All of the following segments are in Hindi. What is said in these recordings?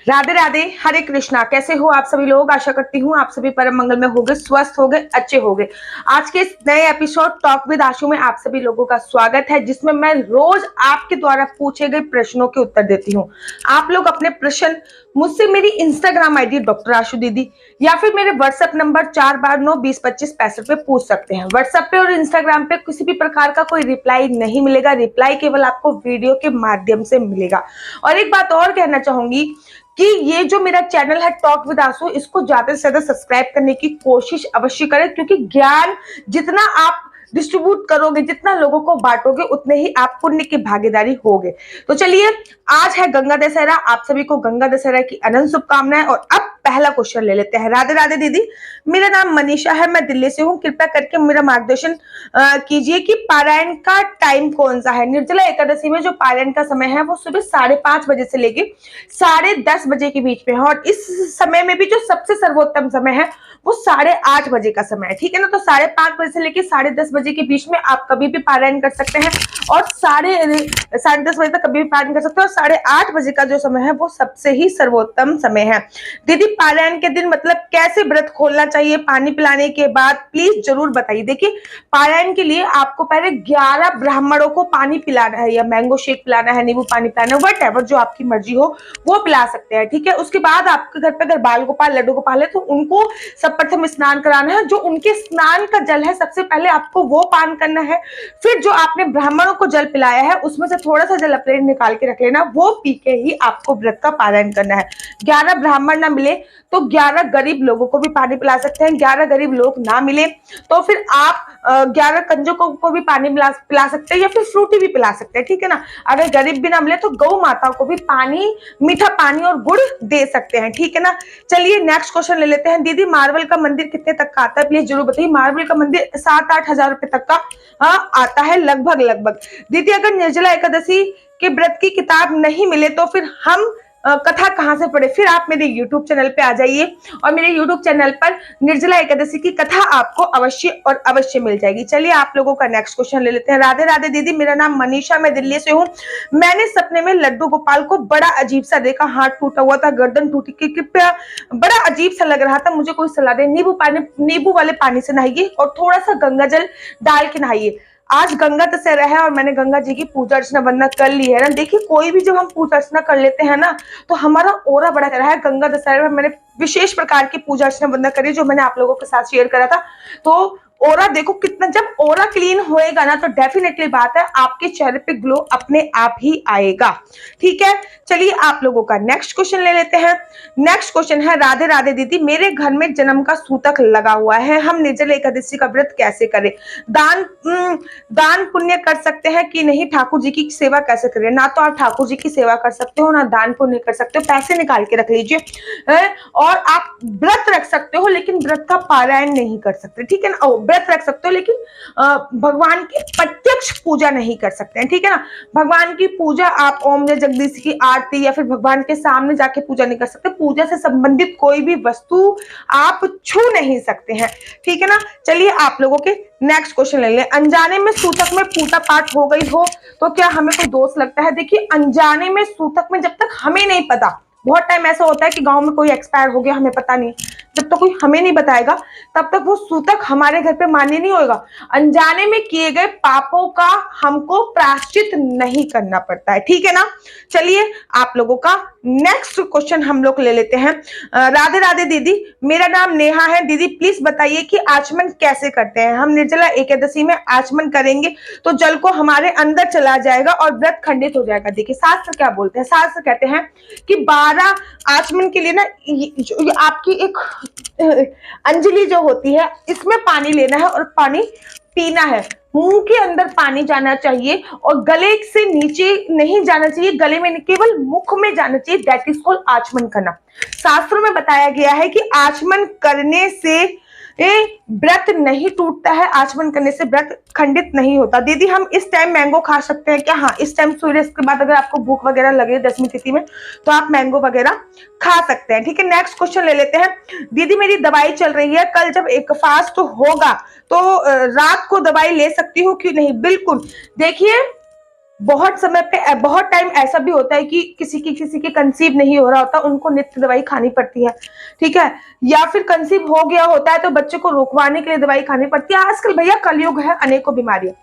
राधे राधे, हरे कृष्णा। कैसे हो आप सभी लोग? आशा करती हूँ आप सभी परम मंगल में होंगे, स्वस्थ होंगे, अच्छे होंगे। आज के इस नए एपिसोड टॉक विद आशु में आप सभी लोगों का स्वागत है, जिसमें मैं रोज आपके द्वारा पूछे गए प्रश्नों के उत्तर देती हूँ। आप लोग अपने प्रश्न मुझसे मेरी इंस्टाग्राम आईडी डॉक्टर आशु दीदी या फिर मेरे व्हाट्सएप नंबर 4 बार 9 20 25 65 पे पूछ सकते हैं। व्हाट्सएप पे और इंस्टाग्राम पे किसी भी प्रकार का कोई रिप्लाई नहीं मिलेगा। रिप्लाई केवल आपको वीडियो के माध्यम से मिलेगा। और एक बात और कहना चाहूंगी कि ये जो मेरा चैनल है टॉक विद आंसू, इसको ज्यादा से ज्यादा सब्सक्राइब करने की कोशिश अवश्य करें, क्योंकि ज्ञान जितना आप डिस्ट्रीब्यूट करोगे, जितना लोगों को बांटोगे, उतने ही आप पुण्य की भागीदारी होगे। तो चलिए, आज है गंगा दशहरा। आप सभी को गंगा दशहरा की अनंत शुभकामनाएं। और अब पहला क्वेश्चन ले लेते हैं। राधे राधे दीदी, मेरा नाम मनीषा है, मैं दिल्ली से हूँ। कृपया करके मेरा मार्गदर्शन कीजिए कि पारायण का टाइम कौन सा है। निर्जला एकादशी में जो पारायण का समय है वो सुबह 5:30 बजे से लेके 10:30 बजे के बीच में है। और इस समय में भी जो सबसे सर्वोत्तम समय है वो 8:30 बजे का समय है। ठीक है ना? तो 5:30 बजे से लेके 10:30 बजे के बीच में आप कभी भी पारायण कर सकते हैं। और 10:30 बजे तक कभी भी पारायण कर सकते हैं। और 8:30 बजे का जो समय है वो सबसे ही सर्वोत्तम समय है। दीदी, पारायण के दिन मतलब कैसे व्रत खोलना चाहिए पानी पिलाने के बाद, प्लीज जरूर बताइए। देखिए, पारायण के लिए आपको पहले 11 ब्राह्मणों को पानी पिलाना है, या मैंगो शेक पिलाना है, नींबू पानी पिलाना है, वट एवर जो आपकी मर्जी हो वो पिला सकते हैं। ठीक है? उसके बाद आपके घर पे अगर बाल गोपाल लड्डू गोपाल है तो उनको सब प्रथम स्नान कराना है। जो उनके स्नान का जल है सबसे पहले आपको वो पान करना है। फिर जो आपने ब्राह्मणों को जल पिलाया है उसमें से थोड़ा सा जल अपने निकाल के रख लेना, वो पी के ही आपको व्रत का पारायण करना है। 11 ब्राह्मण ना मिले तो 11 गरीब लोगों को भी पानी पिला सकते हैं। 11 गरीब लोग ना मिले तो फिर आप 11 कंजों को भी पानी पिला सकते हैं, या फिर फ्रूटी भी पिला सकते हैं। ठीक है ना? अगर गरीब भी ना मिले तो गौ माता को भी पानी, मीठा पानी और गुड़ दे सकते हैं। ठीक है ना? चलिए, नेक्स्ट क्वेश्चन ले लेते हैं। दीदी, मार्बल का मंदिर कितने तक का आता है, प्लीज जरूर बताइए। मार्बल का मंदिर 7-8 हजार रुपए तक का आता है, लगभग। दीदी, अगर निर्जला एकादशी के व्रत की किताब नहीं मिले तो फिर हम कथा कहां से पढ़े? फिर आप मेरे YouTube चैनल पे आ जाइए और मेरे YouTube चैनल पर निर्जला एकादशी की कथा आपको अवश्य और अवश्य मिल जाएगी। चलिए, आप लोगों का नेक्स्ट क्वेश्चन ले लेते हैं। राधे राधे दीदी, मेरा नाम मनीषा, मैं दिल्ली से हूँ। मैंने सपने में लड्डू गोपाल को बड़ा अजीब सा देखा, हाथ टूटा हुआ था, गर्दन टूटी की, कृपया, बड़ा अजीब सा लग रहा था, मुझे कोई सलाह दे। नींबू वाले पानी से नहाइए और थोड़ा सा गंगा जल डाल के नहाइए। आज गंगा दशहरा है और मैंने गंगा जी की पूजा अर्चना वंदना कर ली है ना। देखिए, कोई भी जब हम पूजा अर्चना कर लेते हैं ना तो हमारा ऑरा बड़ा रहा है। गंगा दशहरा में मैंने विशेष प्रकार की पूजा अर्चना वंदना करी, जो मैंने आप लोगों के साथ शेयर करा था। तो ऑरा देखो कितना, जब ऑरा क्लीन होएगा ना तो डेफिनेटली बात है आपके चेहरे पे ग्लो अपने आप ही आएगा। ठीक है? चलिए, आप लोगों का नेक्स्ट क्वेश्चन ले लेते हैं। नेक्स्ट क्वेश्चन है, राधे राधे दीदी, मेरे घर में जन्म का सूतक लगा हुआ है, हम निर्जला एकादशी का व्रत कैसे करें? दान पुण्य कर सकते हैं कि नहीं? ठाकुर जी की सेवा कैसे करें? ना तो आप ठाकुर जी की सेवा कर सकते हो, ना दान पुण्य कर सकते हो। पैसे निकाल के रख लीजिए। और आप व्रत रख सकते हो लेकिन व्रत का पारायण नहीं कर सकते। ठीक है ना? व्रत रख सकते हो लेकिन भगवान की प्रत्यक्ष पूजा नहीं कर सकते हैं। ठीक है ना? भगवान की पूजा आप ओम जय जगदीश की आरती या फिर भगवान के सामने जाके पूजा नहीं कर सकते। पूजा से संबंधित कोई भी वस्तु आप छू नहीं सकते हैं। ठीक है ना? चलिए, आप लोगों के नेक्स्ट क्वेश्चन ले लें। अनजाने में सूतक में पूजा पाठ हो गई हो तो क्या हमें कोई दोष लगता है? देखिए, अनजाने में सूतक में जब तक हमें नहीं पता, बहुत टाइम ऐसा होता है कि गांव में कोई एक्सपायर हो गया, हमें पता नहीं, जब तक कोई हमें नहीं बताएगा तब तक वो सूतक हमारे घर पे मान्य नहीं होगा। अनजाने में किए गए पापों का हमको प्रायश्चित नहीं करना पड़ता है। ठीक है ना? चलिए, आप लोगों का नेक्स्ट क्वेश्चन हम लोग ले लेते हैं। राधे राधे दीदी, मेरा नाम नेहा है। दीदी, प्लीज बताइए कि आचमन कैसे करते हैं? हम निर्जला एकादशी में आचमन करेंगे तो जल को हमारे अंदर चला जाएगा और व्रत खंडित हो जाएगा। देखिए, शास्त्र क्या बोलते हैं? शास्त्र कहते हैं कि 12 आचमन के लिए ना आपकी एक अंजलि जो होती है, इसमें पानी लेना है और पानी पीना है। मुंह के अंदर पानी जाना चाहिए और गले से नीचे नहीं जाना चाहिए, गले में केवल मुख में जाना चाहिए। दैट इज कॉल्ड आचमन करना। शास्त्रों में बताया गया है कि आचमन करने से व्रत नहीं टूटता है, आचमन करने से व्रत खंडित नहीं होता। दीदी, हम इस टाइम मैंगो खा सकते हैं क्या? हाँ, इस टाइम सूर्य के बाद अगर आपको भूख वगैरह लगे 10वीं तिथि में तो आप मैंगो वगैरह खा सकते हैं। ठीक है? नेक्स्ट क्वेश्चन ले लेते हैं। दीदी, मेरी दवाई चल रही है, कल जब एक फास्ट होगा तो रात को दवाई ले सकती हूँ कि नहीं? बिल्कुल। देखिए, बहुत समय पे बहुत टाइम ऐसा भी होता है कि किसी की कंसीव नहीं हो रहा होता, उनको नित्य दवाई खानी पड़ती है, ठीक है, या फिर कंसीव हो गया होता है तो बच्चे को रुकवाने के लिए दवाई खानी पड़ती है। आजकल भैया कलयुग है, अनेकों बीमारियां,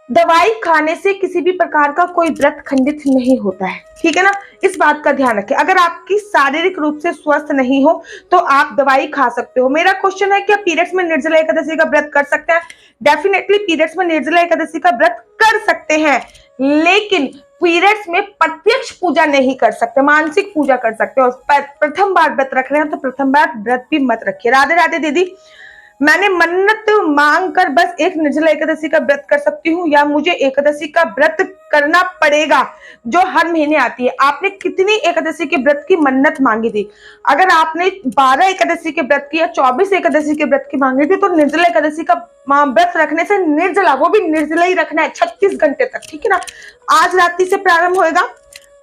दवाई खाने से किसी भी प्रकार का कोई व्रत खंडित नहीं होता है, ठीक है ना, इस बात का ध्यान रखें। अगर आपकी शारीरिक रूप से स्वस्थ नहीं हो तो आप दवाई खा सकते हो। मेरा क्वेश्चन है, क्या पीरियड्स में निर्जला एकादशी का व्रत कर सकते हैं? डेफिनेटली पीरियड्स में निर्जला एकादशी का व्रत कर सकते हैं, लेकिन पीरियड्स में प्रत्यक्ष पूजा नहीं कर सकते, मानसिक पूजा कर सकते हो। और प्रथम बार व्रत रख रहे हैं तो प्रथम बार व्रत भी मत रखिए। राधे राधे दीदी, मैंने मन्नत मांग कर बस एक निर्जला एकादशी का व्रत कर सकती हूँ या मुझे एकादशी का व्रत करना पड़ेगा जो हर महीने आती है? आपने कितनी एकादशी के व्रत की मन्नत मांगी थी? अगर आपने 12 एकादशी के व्रत की या 24 एकादशी के व्रत की मांगी थी तो निर्जला एकादशी का व्रत रखने से निर्जला, वो भी निर्जला ही रखना है 36 घंटे तक, ठीक है ना। आज रात्रि से प्रारंभ होएगा,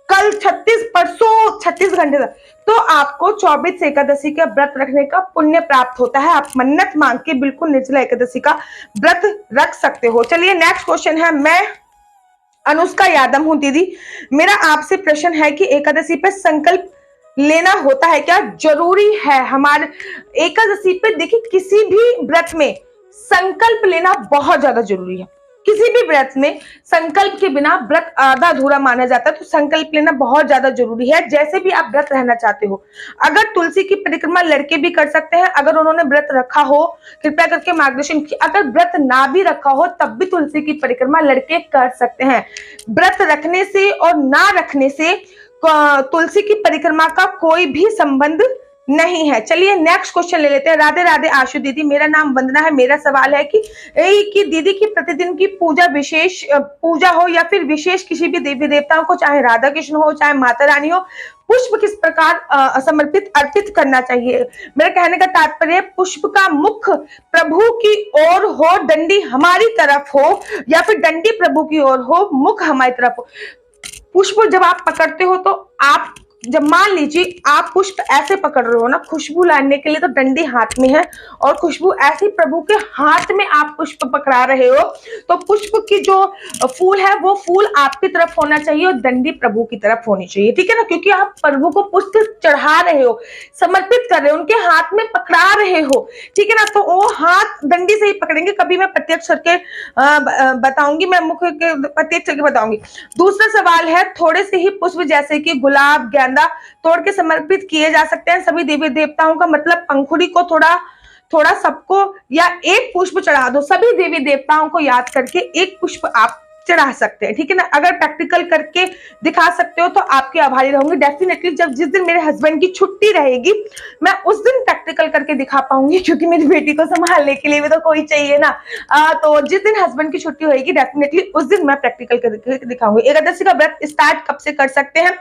कल 36, परसों 36 घंटे तक, तो आपको 24 एकादशी का व्रत रखने का पुण्य प्राप्त होता है। आप मन्नत मांग के बिल्कुल निर्जला एकादशी का व्रत रख सकते हो। चलिए नेक्स्ट क्वेश्चन है, मैं अनुष्का यादव हूं दीदी, मेरा आपसे प्रश्न है कि एकादशी पे संकल्प लेना होता है क्या? जरूरी है। हमारे एकादशी पे देखिए, किसी भी व्रत में संकल्प लेना बहुत ज्यादा जरूरी है। किसी भी व्रत में संकल्प के बिना व्रत आधा अधूरा माना जाता है, तो संकल्प लेना बहुत ज्यादा जरूरी है। जैसे भी आप व्रत रहना चाहते हो, अगर तुलसी की परिक्रमा लड़के भी कर सकते हैं, अगर उन्होंने व्रत रखा हो, कृपया करके मार्गदर्शन की। अगर व्रत ना भी रखा हो तब भी तुलसी की परिक्रमा लड़के कर सकते हैं। व्रत रखने से और ना रखने से तुलसी की परिक्रमा का कोई भी संबंध नहीं है। चलिए नेक्स्ट क्वेश्चन ले लेते हैं। राधे राधे आशु दीदी, मेरा नाम वंदना है। मेरा सवाल है कि दीदी की प्रतिदिन की पूजा, विशेष पूजा हो या फिर विशेष किसी भी देवी देवताओं को, चाहे राधा कृष्ण हो चाहे माता रानी हो, पुष्प किस प्रकार समर्पित अर्पित करना चाहिए? मेरे कहने का तात्पर्य, पुष्प का मुख प्रभु की ओर हो, डंडी हमारी तरफ हो, या फिर डंडी प्रभु की ओर हो, मुख हमारी तरफ हो। पुष्प जब आप पकड़ते हो तो आप, जब मान लीजिए आप पुष्प ऐसे पकड़ रहे हो ना, खुशबू लाने के लिए तो डंडी हाथ में है और खुशबू ऐसे प्रभु के हाथ में आप पुष्प पकड़ा रहे हो, तो पुष्प की जो फूल है वो फूल आपकी तरफ होना चाहिए और डंडी प्रभु की तरफ होनी चाहिए, ठीक है ना, क्योंकि आप प्रभु को पुष्प चढ़ा रहे हो, समर्पित कर रहे हो, उनके हाथ में पकड़ा रहे हो, ठीक है ना। तो वो हाथ डंडी से ही पकड़ेंगे। कभी मैं प्रत्यक्ष करके बताऊंगी, मैं मुख्य प्रत्यक्ष करके बताऊंगी। दूसरा सवाल है, थोड़े से ही पुष्प जैसे कि गुलाब, गेंदा तोड़ के समर्पित किए जा सकते हैं सभी देवी देवताओं का? मतलब पंखुड़ी को थोड़ा थोड़ा सबको, या एक पुष्प चढ़ा दो, सभी देवी देवताओं को याद करके एक पुष्प आप चढ़ा सकते हैं, ठीक है ना। अगर प्रैक्टिकल करके दिखा सकते हो तो आपके आभारी रहूंगी। डेफिनेटली जब जिस दिन मेरे हस्बैंड की छुट्टी रहेगी, मैं उस दिन प्रैक्टिकल करके दिखा पाऊंगी, क्योंकि मेरी बेटी को संभालने के लिए भी तो कोई चाहिए ना। तो जिस दिन हस्बैंड की छुट्टी होगी डेफिनेटली उस दिन मैं प्रैक्टिकल करके दिखाऊंगी। एकादशी का व्रत स्टार्ट कब से कर सकते हैं,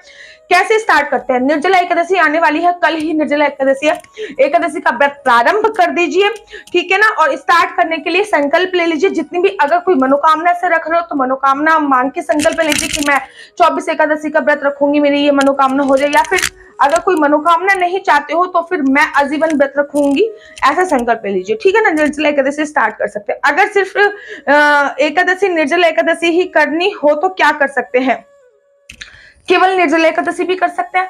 कैसे स्टार्ट करते हैं? निर्जला एकादशी आने वाली है, कल ही निर्जला एकादशी है। एकादशी का व्रत प्रारंभ कर दीजिए, ठीक है ना, और स्टार्ट करने के लिए संकल्प ले लीजिए। जितनी भी, अगर कोई मनोकामना से रख रहे हो तो मनोकामना मांग के संकल्प ले लीजिए कि मैं 24 एकादशी का व्रत रखूंगी, मेरी ये मनोकामना हो जाए। या फिर अगर कोई मनोकामना नहीं चाहते हो तो फिर मैं आजीवन व्रत रखूंगी, ऐसा संकल्प ले लीजिए, ठीक है ना। निर्जला एकादशी स्टार्ट कर सकते हैं। अगर सिर्फ एकादशी, निर्जला एकादशी ही करनी हो तो क्या कर सकते हैं? केवल निर्जला एकादशी भी कर सकते हैं।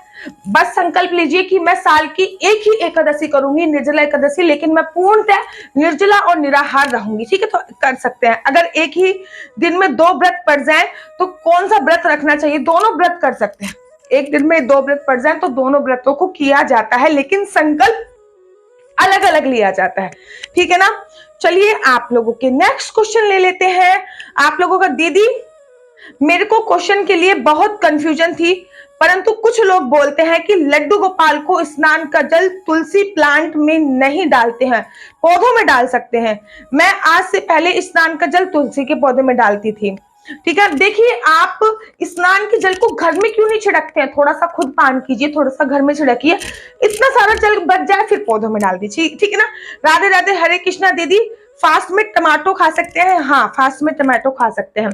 बस संकल्प लीजिए कि मैं साल की एक ही एकादशी करूंगी, निर्जला एकादशी, लेकिन मैं पूर्णतः निर्जला और निराहार रहूंगी, ठीक है, तो कर सकते हैं। अगर एक ही दिन में 2 व्रत पड़ जाए तो कौन सा व्रत रखना चाहिए? दोनों व्रत कर सकते हैं। एक दिन में 2 व्रत पड़ जाए तो दोनों व्रतों को किया जाता है, लेकिन संकल्प अलग अलग लिया जाता है, ठीक है ना। चलिए आप लोगों के नेक्स्ट क्वेश्चन ले लेते हैं। आप लोगों का, दीदी मेरे को क्वेश्चन के लिए बहुत कंफ्यूजन थी, परंतु कुछ लोग बोलते हैं कि लड्डू गोपाल को स्नान का जल तुलसी प्लांट में नहीं डालते हैं, पौधों में डाल सकते हैं। मैं आज से पहले स्नान का जल तुलसी के पौधे में डालती थी, ठीक है। देखिए, आप स्नान के जल को घर में क्यों नहीं छिड़कते हैं? थोड़ा सा खुद पान कीजिए, थोड़ा सा घर में छिड़किए, इतना सारा जल बच जाए फिर पौधों में डाल दीजिए, ठीक है ना। राधे राधे, हरे कृष्णा दीदी, फास्ट में टमाटो खा सकते हैं? हाँ, फास्ट में टमाटो खा सकते हैं।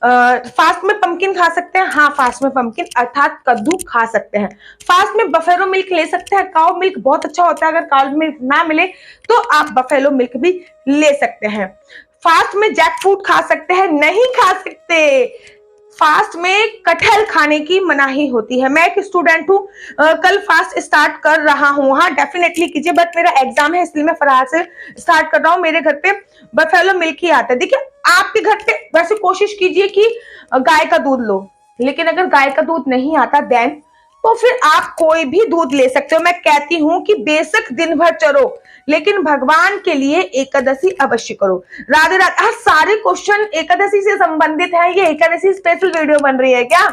फास्ट में पंपकिन खा सकते हैं? हाँ, फास्ट में पंपकिन अर्थात कद्दू खा सकते हैं। फास्ट में बफेलो मिल्क ले सकते हैं, काउ मिल्क बहुत अच्छा होता है। अगर काउ मिल्क ना मिले तो आप बफेलो मिल्क भी ले सकते हैं। फास्ट में जैक फ्रूट खा सकते हैं? नहीं खा सकते। फास्ट में कटहल खाने की मनाही होती है। मैं एक स्टूडेंट हूँ, कल फास्ट स्टार्ट कर रहा हूँ। हाँ डेफिनेटली कीजिए, बट मेरा एग्जाम है इसलिए मैं फरार से स्टार्ट कर रहा हूँ। मेरे घर पे बफेलो मिल्क ही आता है। देखिए आपके घर पे वैसे कोशिश कीजिए कि गाय का दूध लो, लेकिन अगर गाय का दूध नहीं आता देन तो फिर आप कोई भी दूध ले सकते हो। मैं कहती हूँ कि बेशक दिन भर चरो, लेकिन भगवान के लिए एकादशी अवश्य करो। राधे राधे। हाँ, सारे क्वेश्चन एकादशी से संबंधित है। ये एकादशी स्पेशल वीडियो बन रही है क्या?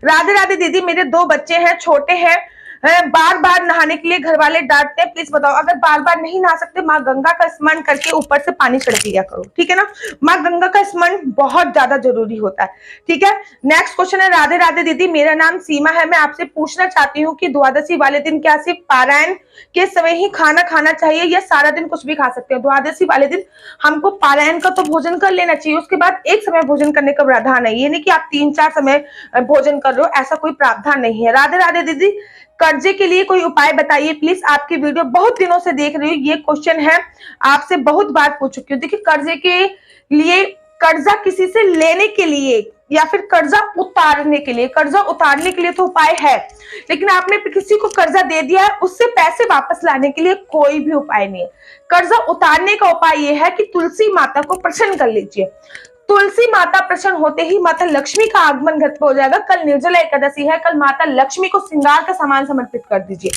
राधे राधे दीदी, मेरे 2 बच्चे हैं, छोटे हैं, बार बार नहाने के लिए घर वाले डांटते हैं, प्लीज बताओ। अगर बार बार नहीं नहा सकते, माँ गंगा का स्मरण करके ऊपर से पानी छिड़क लिया करो, ठीक है ना। माँ गंगा का स्मरण बहुत ज्यादा जरूरी होता है, ठीक है। नेक्स्ट क्वेश्चन है, राधे राधे दीदी, मेरा नाम सीमा है। मैं आपसे पूछना चाहती हूँ कि द्वादशी वाले दिन क्या सिर्फ पारायण के समय ही खाना खाना चाहिए या सारा दिन कुछ भी खा सकते हैं? द्वादशी वाले दिन हमको पारायण का तो भोजन कर लेना चाहिए, उसके बाद एक समय भोजन करने का प्रावधान है। ये नहीं कि आप 3-4 समय भोजन कर रहे हो, ऐसा कोई प्रावधान नहीं है। राधे राधे दीदी, कर्जे के लिए कोई उपाय बताइए प्लीज। आपकी वीडियो बहुत दिनों से देख रही हूँ, ये क्वेश्चन है आपसे बहुत बार पूछ चुकी हूँ। देखिए कर्जे के लिए, कर्जा किसी से लेने के लिए या फिर कर्जा उतारने के लिए, कर्जा उतारने के लिए तो उपाय है, लेकिन आपने किसी को कर्जा दे दिया है, उससे पैसे वापस लाने के लिए कोई भी उपाय नहीं है। कर्जा उतारने का उपाय यह है कि तुलसी माता को प्रसन्न कर लीजिए। तुलसी माता प्रसन्न होते ही माता लक्ष्मी का आगमन घर पे हो जाएगा। कल निर्जला एकादशी है, कल माता लक्ष्मी को श्रृंगार का सामान समर्पित कर दीजिए।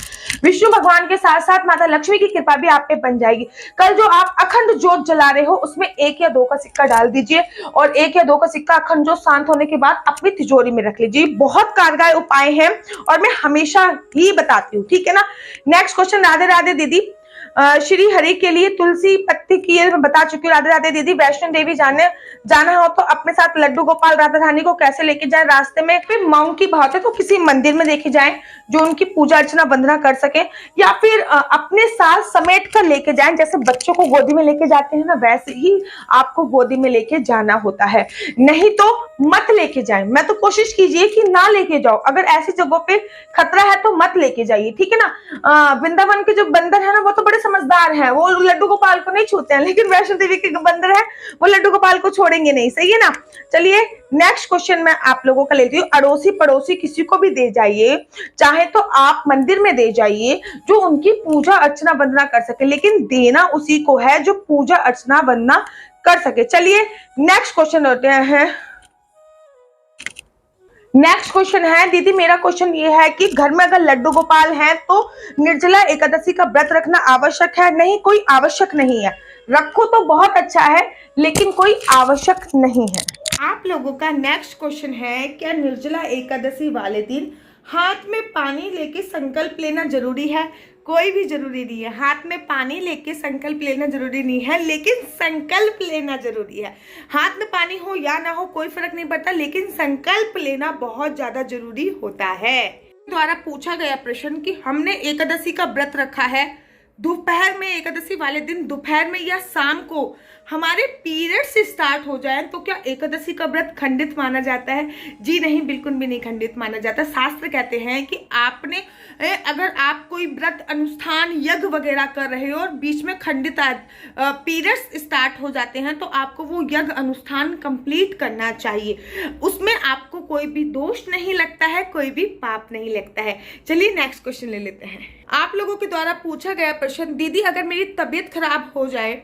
विष्णु भगवान के साथ साथ माता लक्ष्मी की कृपा भी आप पे बन जाएगी। कल जो आप अखंड जोत जला रहे हो उसमें 1 या 2 का सिक्का डाल दीजिए और 1 या 2 का सिक्का अखंड जोत शांत होने के बाद अपनी तिजोरी में रख लीजिए। बहुत कारगर उपाय हैं और मैं हमेशा ही बताती हूँ, ठीक है ना। नेक्स्ट क्वेश्चन, राधे राधे दीदी, श्री हरि के लिए तुलसी पत्ती की मैं बता चुकी हूँ। राधे राधे दीदी, वैष्णो देवी जाना हो तो अपने साथ लड्डू गोपाल राधा रानी को कैसे लेके जाए? रास्ते में फिर मांग की बात है तो किसी मंदिर में लेके जाएं जो उनकी पूजा अर्चना वंदना कर सके, या फिर अपने साथ समेट कर लेके जाएं। जैसे बच्चों को गोदी में लेके जाते हैं ना, वैसे ही आपको गोदी में लेके जाना होता है। नहीं तो मत लेके जाएं। मैं तो कोशिश कीजिए कि ना लेके जाओ। अगर ऐसी जगहों पे खतरा है तो मत लेके जाइए, ठीक है ना। वृंदावन के जो बंदर है ना, वो तो बड़े समझदार हैं, वो लड्डू गोपाल को नहीं छूते हैं, लेकिन वैष्णो देवी के बंदर है वो लड्डू गोपाल को छोड़ेंगे नहीं, सही है ना। चलिए नेक्स्ट क्वेश्चन मैं आप लोगों का लेती हूँ। अड़ोसी पड़ोसी किसी को भी दे जाइए, चाहे तो आप मंदिर में दे जाइए जो उनकी पूजा अर्चना वंदना कर सके, लेकिन देना उसी को है जो पूजा अर्चना वंदना कर सके। चलिए नेक्स्ट क्वेश्चन होते हैं। नेक्स्ट क्वेश्चन है, दीदी मेरा क्वेश्चन ये है कि घर में अगर लड्डू गोपाल हैं तो निर्जला एकादशी का व्रत रखना आवश्यक है? नहीं, कोई आवश्यक नहीं है। रखो तो बहुत अच्छा है, लेकिन कोई आवश्यक नहीं है। आप लोगों का नेक्स्ट क्वेश्चन है, क्या निर्जला एकादशी वाले दिन हाथ में पानी लेके संकल्प लेना जरूरी है? कोई भी जरूरी नहीं है। हाथ में पानी लेके संकल्प लेना जरूरी नहीं है, लेकिन संकल्प लेना जरूरी है। हाथ में पानी हो या ना हो कोई फर्क नहीं पड़ता, लेकिन संकल्प लेना बहुत ज्यादा जरूरी होता है। द्वारा पूछा गया प्रश्न कि हमने एकादशी का व्रत रखा है, दोपहर में, एकादशी वाले दिन दोपहर में या शाम को हमारे पीरियड से स्टार्ट हो जाए तो क्या एकादशी का व्रत खंडित माना जाता है? जी नहीं, बिल्कुल भी नहीं खंडित माना जाता। शास्त्र कहते हैं कि आपने, अगर आप कोई व्रत अनुष्ठान यज्ञ वगैरह कर रहे हो और बीच में खंडित पीरियड्स स्टार्ट हो जाते हैं तो आपको वो यज्ञ अनुष्ठान कंप्लीट करना चाहिए। उसमें आपको कोई भी दोष नहीं लगता है, कोई भी पाप नहीं लगता है। चलिए नेक्स्ट क्वेश्चन ले लेते हैं। आप लोगों के द्वारा पूछा गया प्रश्न, दीदी अगर मेरी तबीयत खराब हो जाए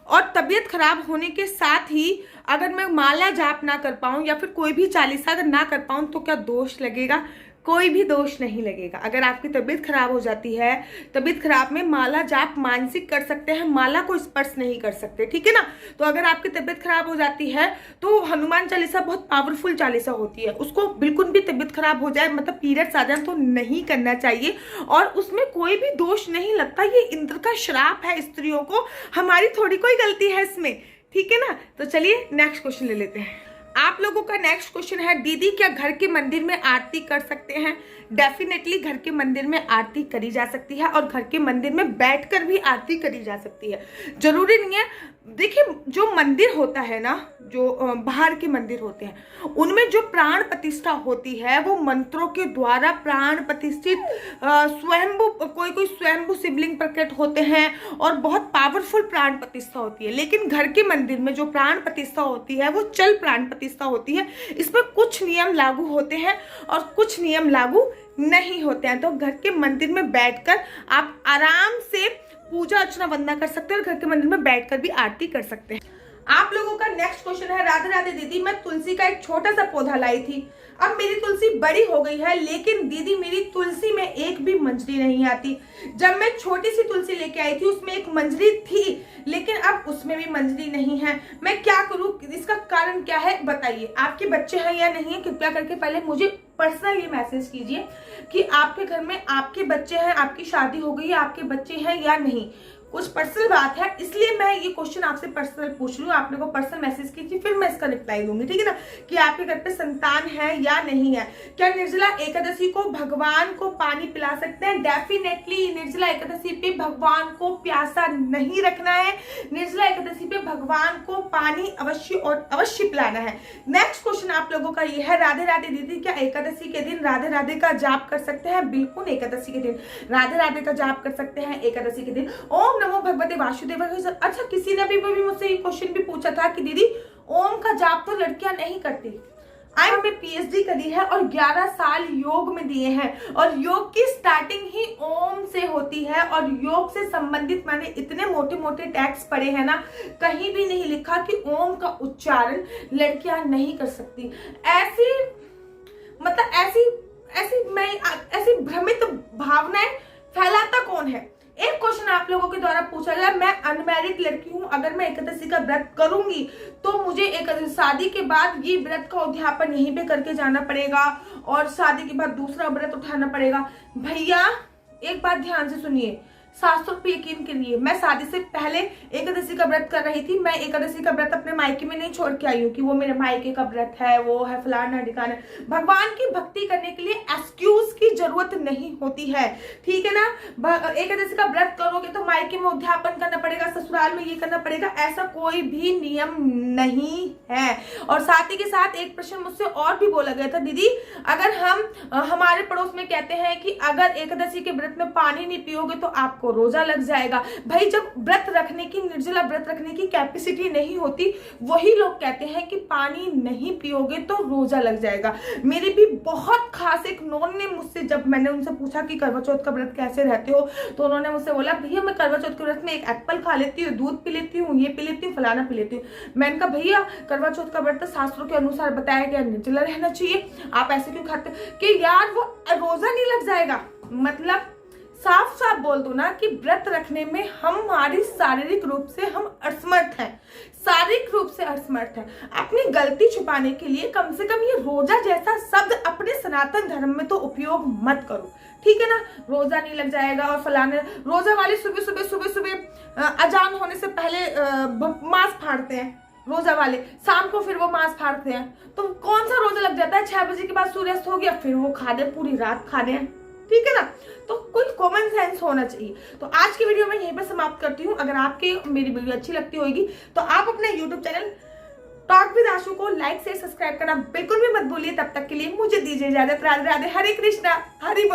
और तबीयत खराब होने के साथ ही अगर मैं माला जाप ना कर पाऊं या फिर कोई भी चालीसा अगर ना कर पाऊं तो क्या दोष लगेगा? कोई भी दोष नहीं लगेगा। अगर आपकी तबीयत खराब हो जाती है, तबीयत खराब में माला जाप मानसिक कर सकते हैं, माला को स्पर्श नहीं कर सकते, ठीक है ना। तो अगर आपकी तबीयत खराब हो जाती है तो हनुमान चालीसा बहुत पावरफुल चालीसा होती है, उसको बिल्कुल भी तबीयत खराब हो जाए, मतलब पीरियड्स आ जाए तो नहीं करना चाहिए और उसमें कोई भी दोष नहीं लगता। ये इंद्र का श्राप है स्त्रियों को, हमारी थोड़ी कोई गलती है इसमें, ठीक है ना। तो चलिए नेक्स्ट क्वेश्चन ले लेते हैं। आप लोगों का नेक्स्ट क्वेश्चन है, दीदी क्या घर के मंदिर में आरती कर सकते हैं? डेफिनेटली घर के मंदिर में आरती करी जा सकती है और घर के मंदिर में बैठकर भी आरती करी जा सकती है। जरूरी नहीं है देखिए, जो मंदिर होता है ना, जो बाहर के मंदिर होते हैं, उनमें जो प्राण प्रतिष्ठा होती है वो मंत्रों के द्वारा प्राण प्रतिष्ठित स्वयंभू, कोई कोई स्वयंभू शिवलिंग प्रकट होते हैं और बहुत पावरफुल प्राण प्रतिष्ठा होती है। लेकिन घर के मंदिर में जो प्राण प्रतिष्ठा होती है वो चल प्राण प्रतिष्ठा होती है। इसमें कुछ नियम लागू होते हैं और कुछ नियम लागू नहीं होते हैं। तो घर के मंदिर में बैठकर आप आराम से पूजा अर्चना वंदना कर सकते हैं और घर के मंदिर में बैठकर भी आरती कर सकते हैं। आप लोगों का नेक्स्ट क्वेश्चन है, राधे राधे दीदी, मैं तुलसी का एक छोटा सा पौधा लाई थी, अब मेरी तुलसी बड़ी हो गई है, लेकिन दीदी मेरी तुलसी में एक भी मंजरी नहीं आती। जब मैं छोटी सी तुलसी लेके आई थी उसमें एक मंजरी थी, लेकिन अब उसमें भी मंजरी नहीं है, मैं क्या करूं? इसका कारण क्या है बताइए। आपके बच्चे हैं या नहीं है? कृपया करके पहले मुझे पर्सनल ये मैसेज कीजिए कि आपके घर में आपके बच्चे हैं, आपकी शादी हो गई है, आपके बच्चे हैं या नहीं। कुछ पर्सनल बात है, इसलिए मैं ये क्वेश्चन आपसे पर्सनल पूछ रही हूँ। आप लोगों को पर्सनल मैसेज कीजिए, फिर मैं इसका रिप्लाई दूंगी, ठीक है ना, कि आपके घर पे संतान है या नहीं है। क्या निर्जला एकादशी को भगवान को पानी पिला सकते हैं? डेफिनेटली निर्जला एकादशी पे भगवान को प्यासा नहीं रखना है, निर्जला एकादशी पे भगवान को पानी अवश्य और अवश्य पिलाना है। नेक्स्ट क्वेश्चन आप लोगों का ये है, राधे राधे दीदी, क्या एकादशी के दिन राधे राधे का जाप कर सकते हैं? बिल्कुल, एकादशी के दिन राधे राधे का जाप कर सकते हैं। एकादशी के दिन ओम नमो भगवते वासुदेवाय। अच्छा, किसी ने भी मुझसे ये क्वेश्चन भी पूछा था कि दीदी ओम का जाप तो लड़कियां नहीं करती। मैंने पीएचडी करी है और 11 साल योग में दिए हैं और योग की स्टार्टिंग ही ओम से होती है और योग से संबंधित मैंने इतने मोटे मोटे टैक्स पढ़े हैं ना, कहीं भी नहीं लिखा कि ओम का उच्चारण लड़कियां नहीं कर सकती। ऐसी मतलब ऐसी भ्रमित भावनाएं फैलाता कौन है? एक क्वेश्चन आप लोगों के द्वारा पूछा गया, मैं अनमैरिड लड़की हूं, अगर मैं एकादशी का व्रत करूंगी तो मुझे शादी के बाद ये व्रत का उद्यापन यहीं पे करके जाना पड़ेगा और शादी के बाद दूसरा व्रत उठाना पड़ेगा। भैया एक बात ध्यान से सुनिए, शास्त्रों पे यकीन करिए। मैं शादी से पहले एकादशी का व्रत कर रही थी। मैं एकादशी का व्रत अपने मायके में नहीं छोड़ के आई हूँ कि वो मेरे मायके का व्रत है, वो है फलाना ढिकाना। भगवान की भक्ति करने के लिए एक्सक्यूज की जरूरत नहीं होती है, ठीक है ना। एकादशी का व्रत करोगे तो मायके में उद्यापन करना पड़ेगा, ससुराल में ये करना पड़ेगा, ऐसा कोई भी नियम नहीं है। और साथ ही के साथ एक प्रश्न मुझसे और भी बोला गया था, दीदी अगर हम हमारे पड़ोस में कहते हैं कि अगर एकादशी के व्रत में पानी नहीं पियोगे तो आपको रोजा लग जाएगा। भाई जब व्रत रखने की, निर्जला व्रत रखने की कैपेसिटी नहीं होती, वही लोग कहते हैं कि पानी नहीं पियोगे तो रोजा लग जाएगा। मेरे भी बहुत खास एक नॉन ने मुझसे, जब मैंने उनसे पूछा कि करवा चौथ का व्रत कैसे रहते हो, तो उन्होंने मुझसे बोला भैया मैं करवा चौथ के व्रत में एक एप्पल खा लेती हूँ, दूध पी लेती हूँ, ये पी लेती हूँ, फलाना पी लेती हूँ। मैंने कहा भैया करवा चौथ का व्रत शास्त्रों के अनुसार बताया गया निर्जला रहना चाहिए, आप ऐसे क्यों खाते? कि यार वो रोजा नहीं लग जाएगा, मतलब साफ साफ बोल दो ना कि व्रत रखने में हमारी शारीरिक रूप से हम असमर्थ हैं, शारीरिक रूप से असमर्थ हैं। अपनी गलती छुपाने के लिए कम से कम ये रोजा जैसा शब्द अपने सनातन धर्म में तो उपयोग मत करो, ठीक है ना। रोजा नहीं लग जाएगा और फलाने, रोजा वाले सुबह सुबह अजान होने से पहले मांस फाड़ते हैं रोजा वाले, शाम को फिर वो मांस फाड़ते हैं, तो कौन सा रोजा लग जाता है? 6 बजे के बाद सूर्यास्त हो गया फिर वो खा दे, पूरी रात खा दे, ठीक है ना। तो कुछ कॉमन सेंस होना चाहिए। तो आज की वीडियो मैं यहीं पर समाप्त करती हूँ। अगर आपके मेरी वीडियो अच्छी लगती होगी तो आप अपने यूट्यूब चैनल टॉक विद आशु को लाइक से सब्सक्राइब करना बिल्कुल भी मत भूलिए। तब तक के लिए मुझे दीजिए इजाजत। राधे राधे, हरे कृष्णा, हरि बोल।